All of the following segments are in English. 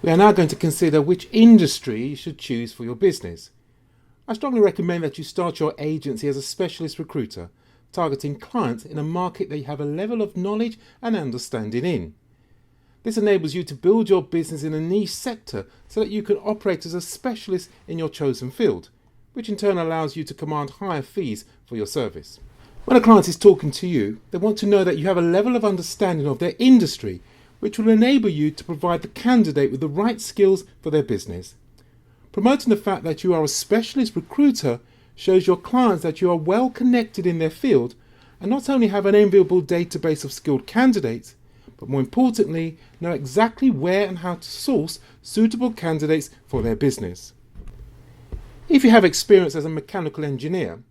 We are now going to consider which industry you should choose for your business. I strongly recommend that you start your agency as a specialist recruiter, targeting clients in a market that you have a level of knowledge and understanding in. This enables you to build your business in a niche sector so that you can operate as a specialist in your chosen field, which in turn allows you to command higher fees for your service. When a client is talking to you, they want to know that you have a level of understanding of their industry, which will enable you to provide the candidate with the right skills for their business. Promoting the fact that you are a specialist recruiter shows your clients that you are well connected in their field and not only have an enviable database of skilled candidates, but more importantly, know exactly where and how to source suitable candidates for their business. If you have experience as a mechanical engineer,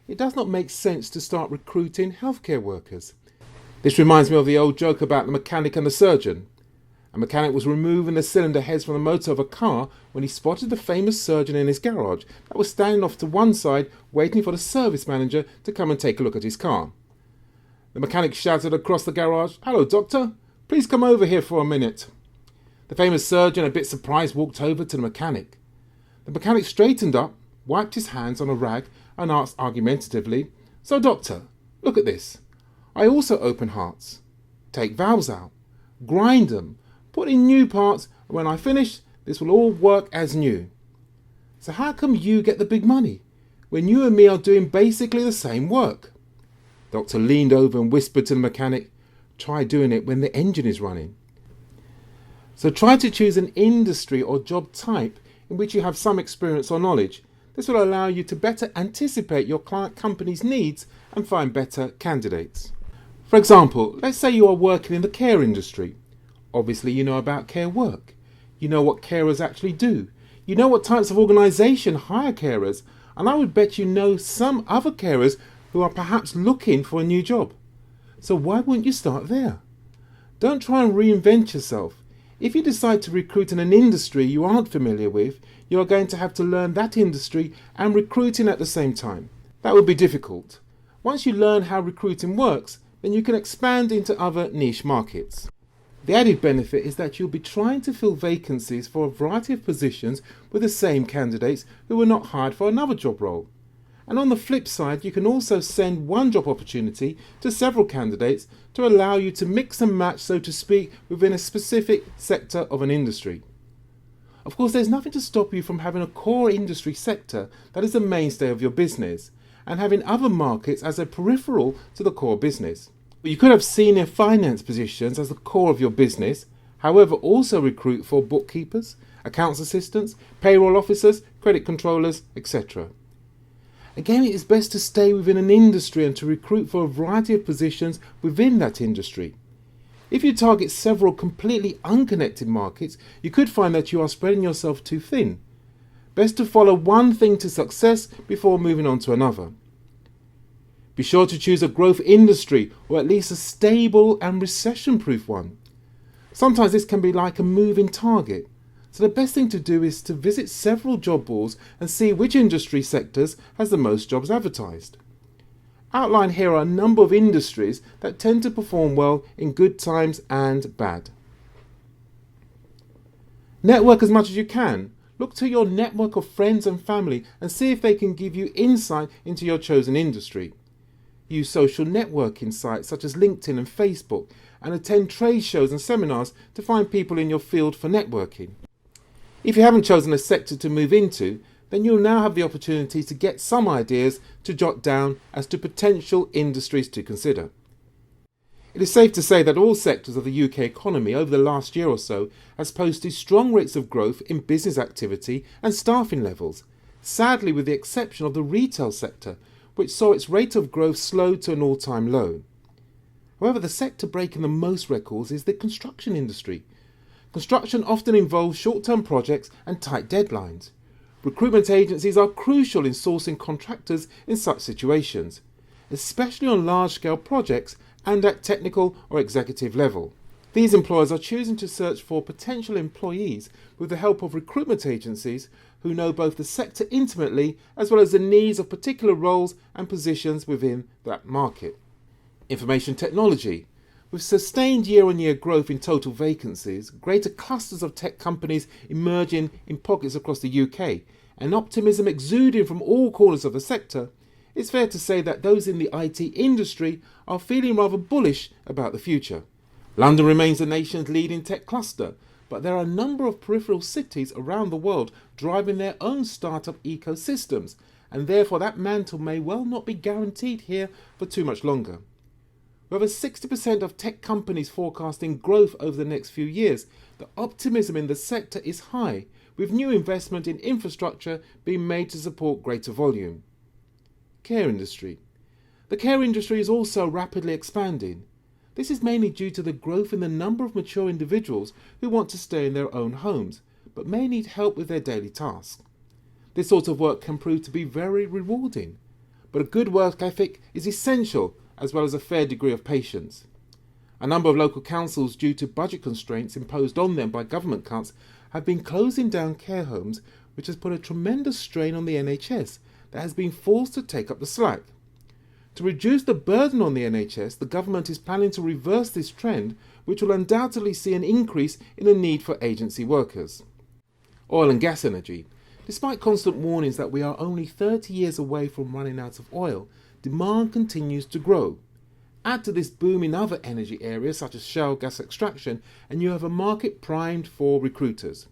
it does not make sense to start recruiting healthcare workers. This reminds me of the old joke about the mechanic and the surgeon. A mechanic was removing the cylinder heads from the motor of a car when he spotted the famous surgeon in his garage that was standing off to one side waiting for the service manager to come and take a look at his car. The mechanic shouted across the garage, "Hello, doctor. Please come over here for a minute." The famous surgeon, a bit surprised, walked over to the mechanic. The mechanic straightened up, wiped his hands on a rag and asked argumentatively, "So doctor, look at this. I also open hearts, take valves out, grind them, put in new parts, and when I finish, this will all work as new. So how come you get the big money when you and me are doing basically the same work?" Doctor leaned over and whispered to the mechanic, "Try doing it when the engine is running." So try to choose an industry or job type in which you have some experience or knowledge. This will allow you to better anticipate your client company's needs and find better candidates. For example, let's say you are working in the care industry. Obviously you know about care work. You know what carers actually do. You know what types of organisation hire carers, and I would bet you know some other carers who are perhaps looking for a new job. So why wouldn't you start there? Don't try and reinvent yourself. If you decide to recruit in an industry you aren't familiar with, you are going to have to learn that industry and recruiting at the same time. That would be difficult. Once you learn how recruiting works, then you can expand into other niche markets. The added benefit is that you'll be trying to fill vacancies for a variety of positions with the same candidates who were not hired for another job role. And on the flip side, you can also send one job opportunity to several candidates to allow you to mix and match, so to speak, within a specific sector of an industry. Of course, there's nothing to stop you from having a core industry sector that is the mainstay of your business and having other markets as a peripheral to the core business. You could have senior finance positions as the core of your business, however also recruit for bookkeepers, accounts assistants, payroll officers, credit controllers, etc. Again, it is best to stay within an industry and to recruit for a variety of positions within that industry. If you target several completely unconnected markets, you could find that you are spreading yourself too thin. Best to follow one thing to success before moving on to another. Be sure to choose a growth industry, or at least a stable and recession-proof one. Sometimes this can be like a moving target. So the best thing to do is to visit several job boards and see which industry sectors has the most jobs advertised. Outlined here are a number of industries that tend to perform well in good times and bad. Network as much as you can. Look to your network of friends and family and see if they can give you insight into your chosen industry. Use social networking sites such as LinkedIn and Facebook and attend trade shows and seminars to find people in your field for networking. If you haven't chosen a sector to move into, then you'll now have the opportunity to get some ideas to jot down as to potential industries to consider. It is safe to say that all sectors of the UK economy over the last year or so has posted strong rates of growth in business activity and staffing levels, sadly with the exception of the retail sector, which saw its rate of growth slow to an all-time low. However, the sector breaking the most records is the construction industry. Construction often involves short-term projects and tight deadlines. Recruitment agencies are crucial in sourcing contractors in such situations, especially on large-scale projects and at technical or executive level. These employers are choosing to search for potential employees with the help of recruitment agencies who know both the sector intimately as well as the needs of particular roles and positions within that market. Information technology. With sustained year-on-year growth in total vacancies, greater clusters of tech companies emerging in pockets across the UK, and optimism exuding from all corners of the sector, it's fair to say that those in the IT industry are feeling rather bullish about the future. London remains the nation's leading tech cluster, but there are a number of peripheral cities around the world driving their own startup ecosystems, and therefore that mantle may well not be guaranteed here for too much longer. With over 60% of tech companies forecasting growth over the next few years, the optimism in the sector is high, with new investment in infrastructure being made to support greater volume. Care industry. The care industry is also rapidly expanding. This is mainly due to the growth in the number of mature individuals who want to stay in their own homes, but may need help with their daily tasks. This sort of work can prove to be very rewarding, but a good work ethic is essential, as well as a fair degree of patience. A number of local councils, due to budget constraints imposed on them by government cuts, have been closing down care homes, which has put a tremendous strain on the NHS that has been forced to take up the slack. To reduce the burden on the NHS, the government is planning to reverse this trend, which will undoubtedly see an increase in the need for agency workers. Oil and gas energy. Despite constant warnings that we are only 30 years away from running out of oil, demand continues to grow. Add to this boom in other energy areas such as shale gas extraction, and you have a market primed for recruiters.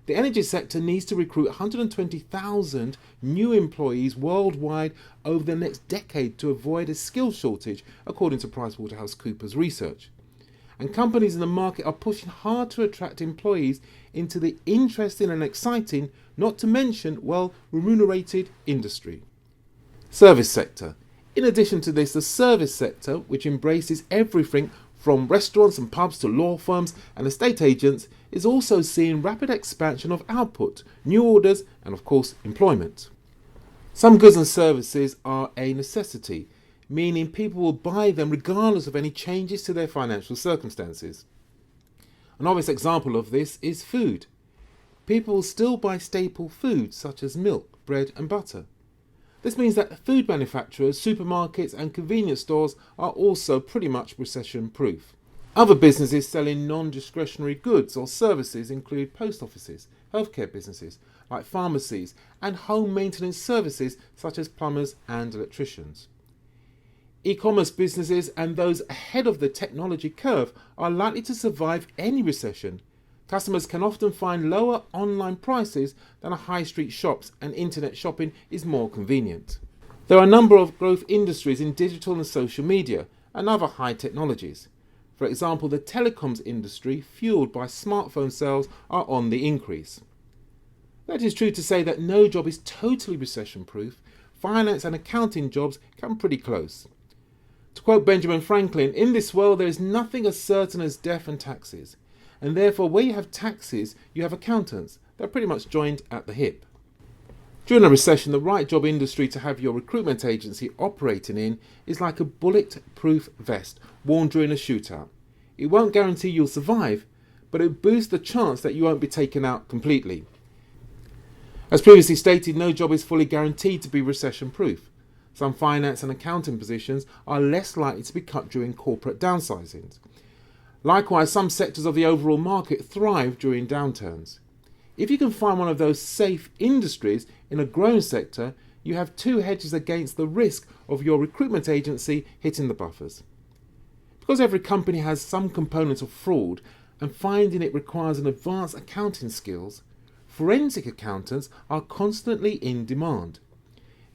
The energy sector needs to recruit 120,000 new employees worldwide over the next decade to avoid a skill shortage, according to PricewaterhouseCoopers research. And companies in the market are pushing hard to attract employees into the interesting and exciting, not to mention well remunerated industry. Service sector. In addition to this, the service sector, which embraces everything from restaurants and pubs to law firms and estate agents, is also seeing rapid expansion of output, new orders, and of course employment. Some goods and services are a necessity, meaning people will buy them regardless of any changes to their financial circumstances. An obvious example of this is food. People will still buy staple foods such as milk, bread and butter. This means that food manufacturers, supermarkets and convenience stores are also pretty much recession-proof. Other businesses selling non-discretionary goods or services include post offices, healthcare businesses like pharmacies, and home maintenance services such as plumbers and electricians. E-commerce businesses and those ahead of the technology curve are likely to survive any recession. Customers can often find lower online prices than high street shops, and internet shopping is more convenient. There are a number of growth industries in digital and social media and other high technologies. For example, the telecoms industry, fueled by smartphone sales, are on the increase. That is true to say that no job is totally recession-proof. Finance and accounting jobs come pretty close. To quote Benjamin Franklin, "In this world there is nothing as certain as death and taxes. And therefore, where you have taxes, you have accountants. They're pretty much joined at the hip." During a recession, the right job industry to have your recruitment agency operating in is like a bullet-proof vest worn during a shootout. It won't guarantee you'll survive, but it boosts the chance that you won't be taken out completely. As previously stated, no job is fully guaranteed to be recession-proof. Some finance and accounting positions are less likely to be cut during corporate downsizings. Likewise, some sectors of the overall market thrive during downturns. If you can find one of those safe industries in a growing sector, you have two hedges against the risk of your recruitment agency hitting the buffers. Because every company has some component of fraud, and finding it requires an advanced accounting skills, forensic accountants are constantly in demand.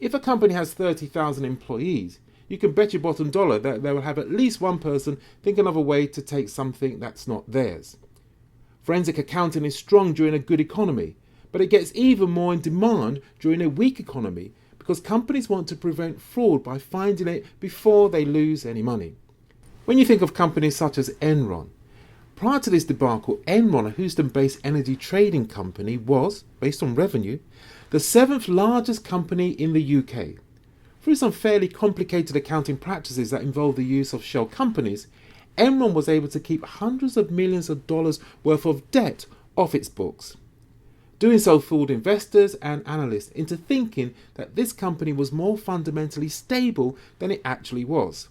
If a company has 30,000 employees, you can bet your bottom dollar that they will have at least one person thinking of a way to take something that's not theirs. Forensic accounting is strong during a good economy, but it gets even more in demand during a weak economy because companies want to prevent fraud by finding it before they lose any money. When you think of companies such as Enron, prior to this debacle, Enron, a Houston-based energy trading company, was, based on revenue, the 7th largest company in the UK. Through some fairly complicated accounting practices that involve the use of shell companies, Enron was able to keep hundreds of millions of dollars worth of debt off its books. Doing so fooled investors and analysts into thinking that this company was more fundamentally stable than it actually was.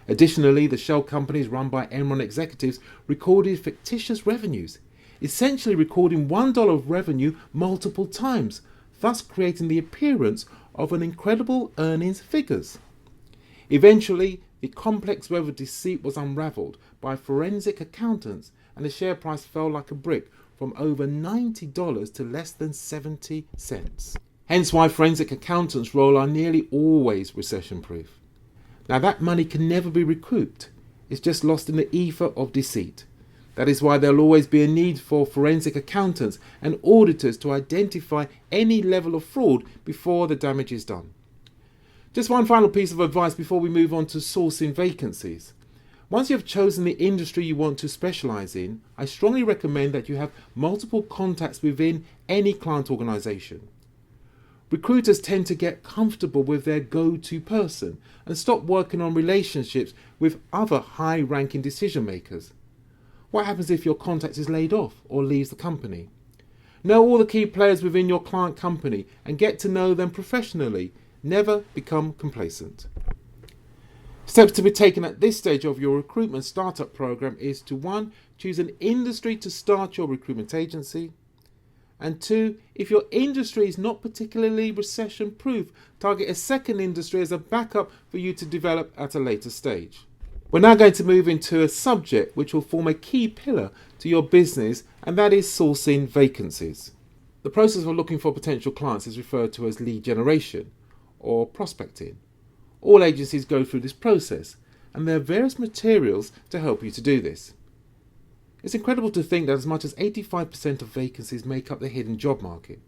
Additionally, the shell companies run by Enron executives recorded fictitious revenues, essentially recording $1 of revenue multiple times, thus creating the appearance of an incredible earnings figures. Eventually, the complex web of deceit was unraveled by forensic accountants, and the share price fell like a brick from over $90 to less than 70 cents. Hence why forensic accountants' role are nearly always recession-proof. Now that money can never be recouped. It's just lost in the ether of deceit. That is why there'll always be a need for forensic accountants and auditors to identify any level of fraud before the damage is done. Just one final piece of advice before we move on to sourcing vacancies. Once you have chosen the industry you want to specialize in, I strongly recommend that you have multiple contacts within any client organization. Recruiters tend to get comfortable with their go-to person and stop working on relationships with other high-ranking decision makers. What happens if your contact is laid off or leaves the company? Know all the key players within your client company and get to know them professionally. Never become complacent. Steps to be taken at this stage of your recruitment startup program is to 1. Choose an industry to start your recruitment agency. And 2, if your industry is not particularly recession-proof, target a second industry as a backup for you to develop at a later stage. We're now going to move into a subject which will form a key pillar to your business, and that is sourcing vacancies. The process of looking for potential clients is referred to as lead generation or prospecting. All agencies go through this process, and there are various materials to help you to do this. It's incredible to think that as much as 85% of vacancies make up the hidden job market.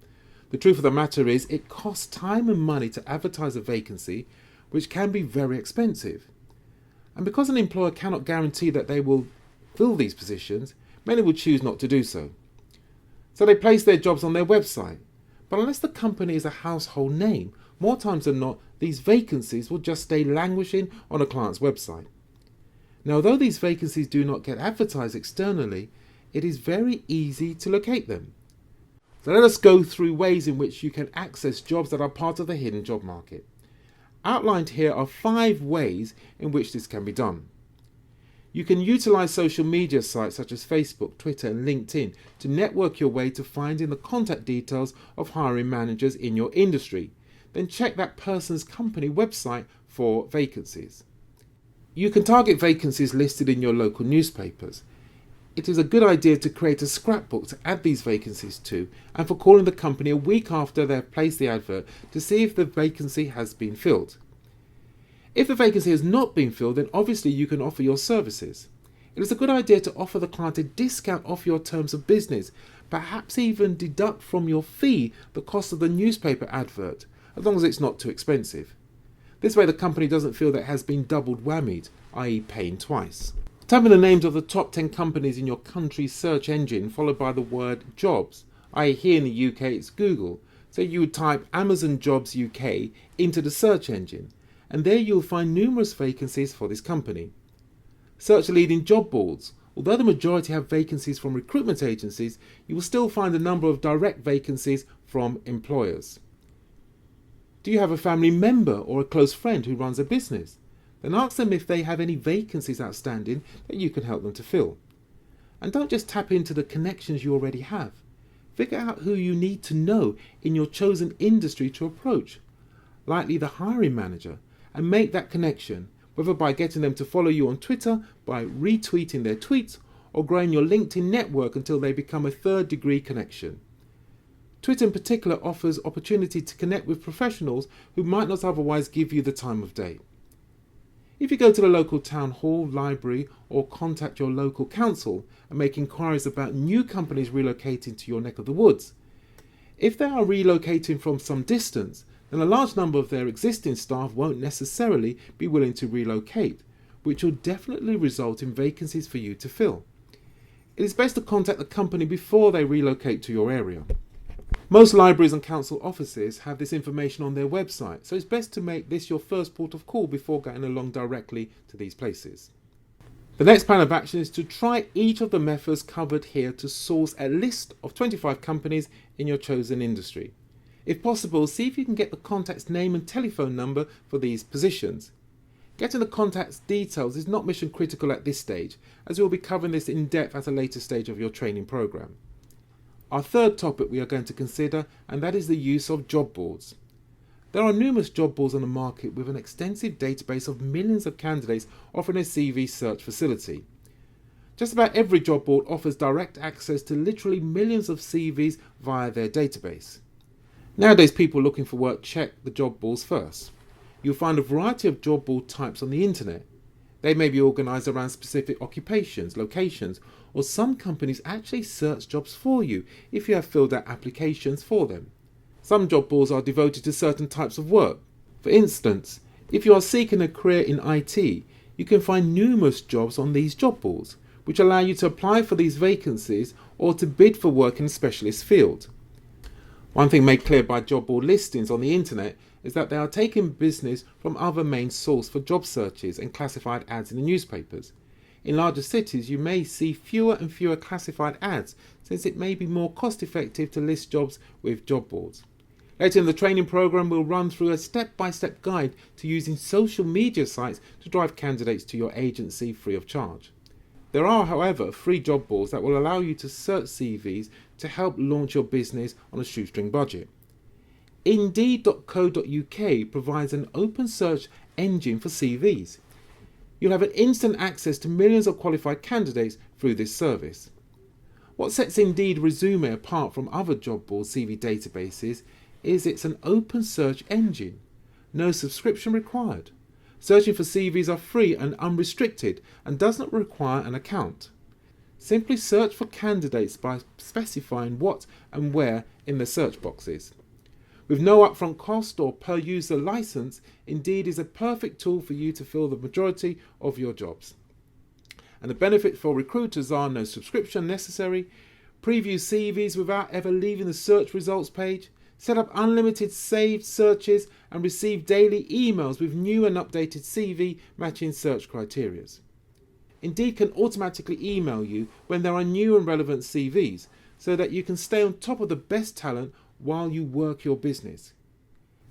The truth of the matter is it costs time and money to advertise a vacancy, which can be very expensive. And because an employer cannot guarantee that they will fill these positions, many will choose not to do so. So they place their jobs on their website. But unless the company is a household name, more times than not, these vacancies will just stay languishing on a client's website. Now, although these vacancies do not get advertised externally, it is very easy to locate them. So let us go through ways in which you can access jobs that are part of the hidden job market. Outlined here are 5 ways in which this can be done. You can utilize social media sites such as Facebook, Twitter and LinkedIn to network your way to finding the contact details of hiring managers in your industry. Then check that person's company website for vacancies. You can target vacancies listed in your local newspapers. It is a good idea to create a scrapbook to add these vacancies to, and for calling the company a week after they have placed the advert to see if the vacancy has been filled. If the vacancy has not been filled, then obviously you can offer your services. It is a good idea to offer the client a discount off your terms of business, perhaps even deduct from your fee the cost of the newspaper advert, as long as it's not too expensive. This way the company doesn't feel that it has been doubled whammied, i.e. paying twice. Type in the names of the top 10 companies in your country's search engine followed by the word jobs, i.e. here in the UK it's Google, so you would type Amazon Jobs UK into the search engine, and there you'll find numerous vacancies for this company. Search the leading job boards. Although the majority have vacancies from recruitment agencies, you will still find a number of direct vacancies from employers. Do you have a family member or a close friend who runs a business? Then ask them if they have any vacancies outstanding that you can help them to fill. And don't just tap into the connections you already have. Figure out who you need to know in your chosen industry to approach, likely the hiring manager, and make that connection, whether by getting them to follow you on Twitter, by retweeting their tweets, or growing your LinkedIn network until they become a third-degree connection. Twitter in particular offers opportunity to connect with professionals who might not otherwise give you the time of day. If you go to the local town hall, library, or contact your local council and make inquiries about new companies relocating to your neck of the woods, if they are relocating from some distance, then a large number of their existing staff won't necessarily be willing to relocate, which will definitely result in vacancies for you to fill. It is best to contact the company before they relocate to your area. Most libraries and council offices have this information on their website, so it's best to make this your first port of call before going along directly to these places. The next plan of action is to try each of the methods covered here to source a list of 25 companies in your chosen industry. If possible, see if you can get the contact's name and telephone number for these positions. Getting the contact details is not mission critical at this stage, as we will be covering this in depth at a later stage of your training program. Our third topic we are going to consider, and that is the use of job boards. There are numerous job boards on the market with an extensive database of millions of candidates offering a CV search facility. Just about every job board offers direct access to literally millions of CVs via their database. Nowadays, people looking for work check the job boards first. You'll find a variety of job board types on the internet. They may be organised around specific occupations, locations, or some companies actually search jobs for you if you have filled out applications for them. Some job boards are devoted to certain types of work. For instance, if you are seeking a career in IT, you can find numerous jobs on these job boards, which allow you to apply for these vacancies or to bid for work in a specialist field. One thing made clear by job board listings on the internet is that they are taking business from other main sources for job searches and classified ads in the newspapers. In larger cities, you may see fewer and fewer classified ads, since it may be more cost effective to list jobs with job boards. Later in the training program, we'll run through a step-by-step guide to using social media sites to drive candidates to your agency free of charge. There are, however, free job boards that will allow you to search CVs to help launch your business on a shoestring budget. Indeed.co.uk provides an open search engine for CVs. You'll have an instant access to millions of qualified candidates through this service. What sets Indeed Resume apart from other job board CV databases is it's an open search engine. No subscription required. Searching for CVs are free and unrestricted and does not require an account. Simply search for candidates by specifying what and where in the search boxes. With no upfront cost or per user license, Indeed is a perfect tool for you to fill the majority of your jobs. And the benefit for recruiters are no subscription necessary, preview CVs without ever leaving the search results page, set up unlimited saved searches, and receive daily emails with new and updated CV matching search criteria. Indeed can automatically email you when there are new and relevant CVs, so that you can stay on top of the best talent while you work your business.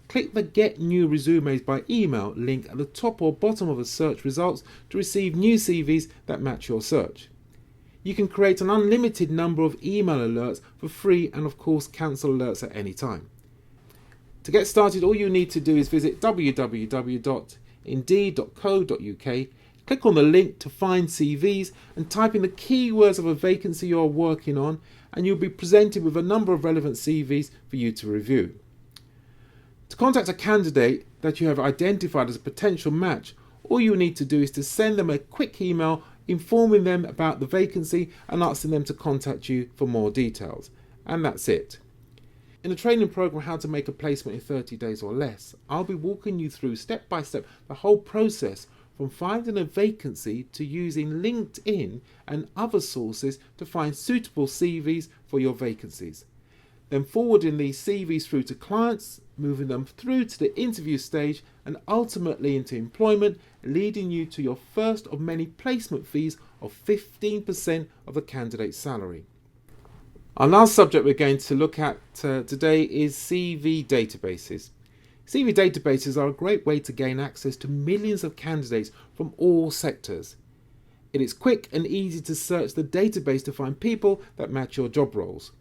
Click the Get New Resumes by Email link at the top or bottom of the search results to receive new CVs that match your search. You can create an unlimited number of email alerts for free and of course cancel alerts at any time. To get started, all you need to do is visit www.indeed.co.uk, click on the link to find CVs and type in the keywords of a vacancy you are working on, and you'll be presented with a number of relevant CVs for you to review. To contact a candidate that you have identified as a potential match, all you need to do is to send them a quick email informing them about the vacancy and asking them to contact you for more details. And that's it. In the training program How to Make a Placement in 30 Days or Less, I'll be walking you through step by step the whole process from finding a vacancy to using LinkedIn and other sources to find suitable CVs for your vacancies. Then forwarding these CVs through to clients, moving them through to the interview stage and ultimately into employment, leading you to your first of many placement fees of 15% of the candidate's salary. Our last subject we're going to look at today is CV databases. CV databases are a great way to gain access to millions of candidates from all sectors. It is quick and easy to search the database to find people that match your job roles.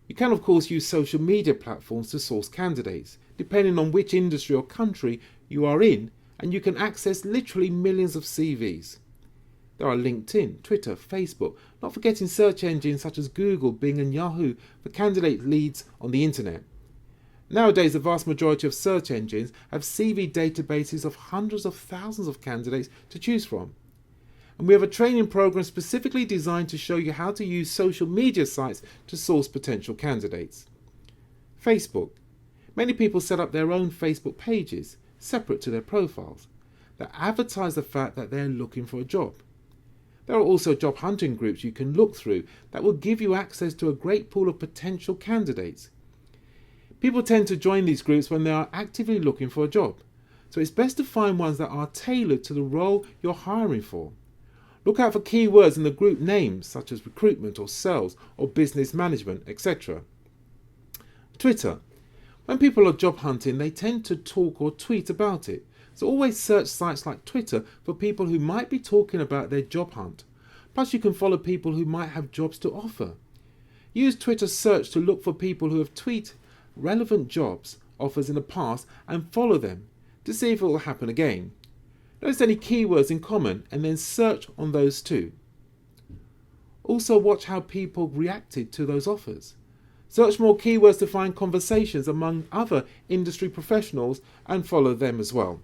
You can of course use social media platforms to source candidates, depending on which industry or country you are in, and you can access literally millions of CVs. There are LinkedIn, Twitter, Facebook, not forgetting search engines such as Google, Bing and Yahoo for candidate leads on the internet. Nowadays, the vast majority of search engines have CV databases of hundreds of thousands of candidates to choose from. And we have a training program specifically designed to show you how to use social media sites to source potential candidates. Facebook. Many people set up their own Facebook pages, separate to their profiles, that advertise the fact that they're looking for a job. There are also job hunting groups you can look through that will give you access to a great pool of potential candidates. People tend to join these groups when they are actively looking for a job, so it's best to find ones that are tailored to the role you're hiring for. Look out for keywords in the group names such as recruitment or sales or business management, etc. Twitter. When people are job hunting, they tend to talk or tweet about it, So always search sites like Twitter for people who might be talking about their job hunt. Plus you can follow people who might have jobs to offer. Use Twitter search to look for people who have tweeted relevant jobs offers in the past and follow them to see if it will happen again. Notice any keywords in common and then search on those too. Also watch how people reacted to those offers. Search more keywords to find conversations among other industry professionals and follow them as well.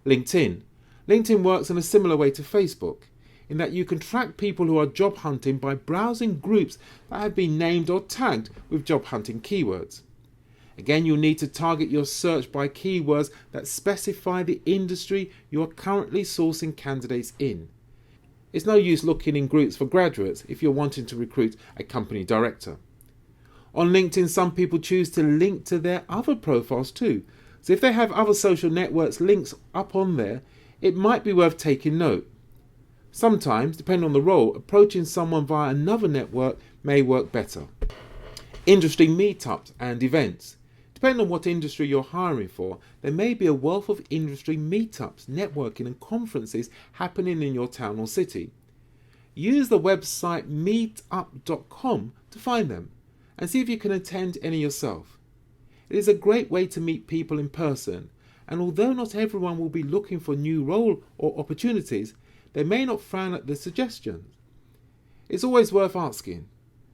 LinkedIn. LinkedIn works in a similar way to Facebook, in that you can track people who are job hunting by browsing groups that have been named or tagged with job hunting keywords. Again, you'll need to target your search by keywords that specify the industry you are currently sourcing candidates in. It's no use looking in groups for graduates if you're wanting to recruit a company director. On LinkedIn, some people choose to link to their other profiles too. So if they have other social networks links up on there, it might be worth taking note. Sometimes, depending on the role, approaching someone via another network may work better. Industry meetups and events. Depending on what industry you're hiring for, there may be a wealth of industry meetups, networking and conferences happening in your town or city. Use the website meetup.com to find them and see if you can attend any yourself. It is a great way to meet people in person, and although not everyone will be looking for new role or opportunities, they may not frown at the suggestions. It's always worth asking,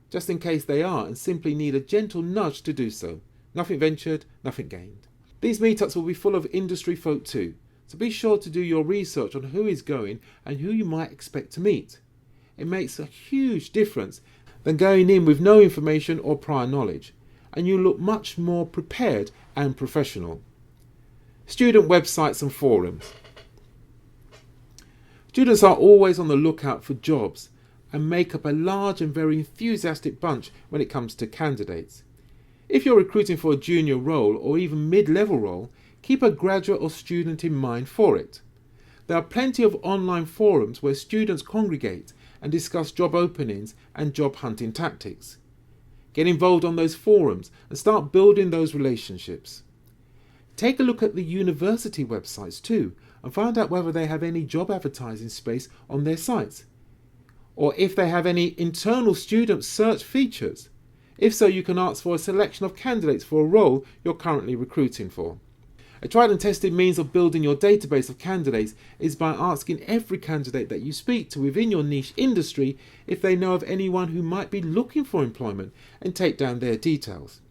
just in case they are and simply need a gentle nudge to do so. Nothing ventured, nothing gained. These meetups will be full of industry folk too, so be sure to do your research on who is going and who you might expect to meet. It makes a huge difference than going in with no information or prior knowledge, and you look much more prepared and professional. Student websites and forums. Students are always on the lookout for jobs and make up a large and very enthusiastic bunch when it comes to candidates. If you're recruiting for a junior role or even mid-level role, keep a graduate or student in mind for it. There are plenty of online forums where students congregate and discuss job openings and job hunting tactics. Get involved on those forums and start building those relationships. Take a look at the university websites too and find out whether they have any job advertising space on their sites, or if they have any internal student search features. If so, you can ask for a selection of candidates for a role you're currently recruiting for. A tried and tested means of building your database of candidates is by asking every candidate that you speak to within your niche industry if they know of anyone who might be looking for employment and take down their details.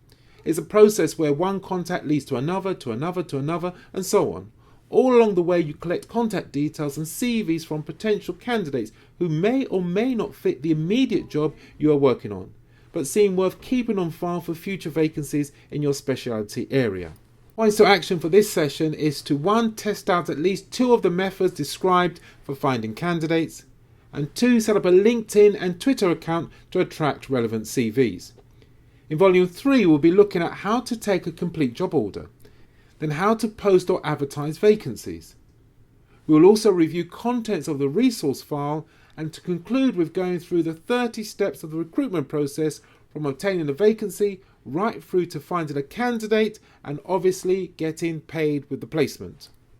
It's a process where one contact leads to another, to another, to another, and so on. All along the way you collect contact details and CVs from potential candidates who may or may not fit the immediate job you are working on, but seem worth keeping on file for future vacancies in your specialty area. Points to action for this session is to 1. Test out at least 2 of the methods described for finding candidates, and 2. Set up a LinkedIn and Twitter account to attract relevant CVs. In Volume 3 we'll be looking at how to take a complete job order, then how to post or advertise vacancies. We will also review contents of the resource file and to conclude with going through the 30 steps of the recruitment process from obtaining a vacancy right through to finding a candidate and obviously getting paid with the placement.